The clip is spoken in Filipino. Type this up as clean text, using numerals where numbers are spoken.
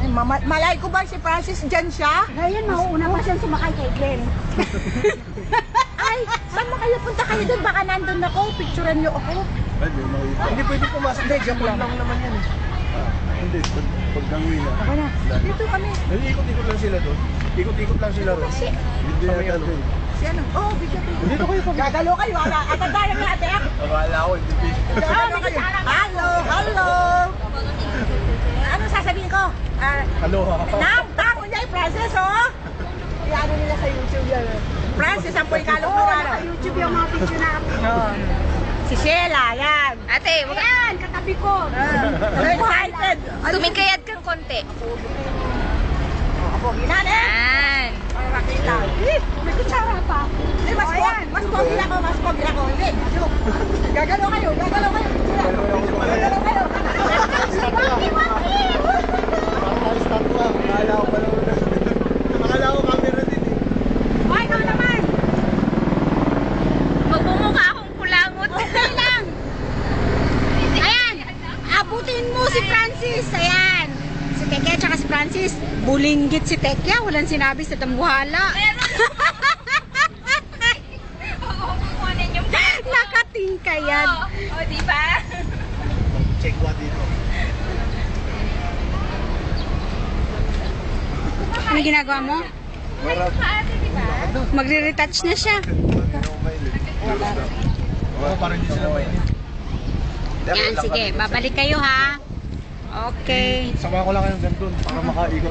Malay ko ba si Francis dyan siya? Ngayon, mauuna pa siyang sumakay kay Glenn. Ay, saan mo kayo? Punta kayo doon. Baka nandun ako. Picturean niyo ako. Hindi pwede pumasok. Hindi, gamon lang naman yan eh. Hindi, pag gawin na. Ako na. Dito kami. Ikot-ikot lang sila doon. Ikot-ikot lang sila ron. Hindi yan ano. Si ano? Oh, bigyan ko. Dito kayo pa. Gagalo kayo. At ang daya nga ate. Akala ko, hindi pwede. Hello, hello. Ano sasabihin ko? Aloha. Tako niya Francis, oh. Iano nila sa YouTube yan. Francis, ang po'y kalong-kalong. Sa YouTube yung mga picture na ako. Si Sheila, yan. Ate, Ayan, katabi ko. So excited. tumingkayad kang konti. Ako, ginan eh. Yan. Para makita. May kutsara pa. Eh, mas pogi ako, mas pogi ako. Hindi, joke. Gagalo kayo, gagalo kayo. Gagalo kayo. Akala ko camera din eh. Ay, ikaw naman. Magmumukha akong kulangot. Okay lang. Ayan, abutin mo si Francis. Ayan. Si Tekya at si Francis. Bulinggit si Tekya. Walang sinabi sa dambuhala. Oo, kukunin yung Nakatingkayad. Oo, di ba? Check what dito. Ano ginagawa mo? Marap. Magre-retouch na siya. Oo, parang hindi sila mainit. Yan, sige. Babalik kayo ha. Okay. Sama ko lang kayong ganun para makaikot.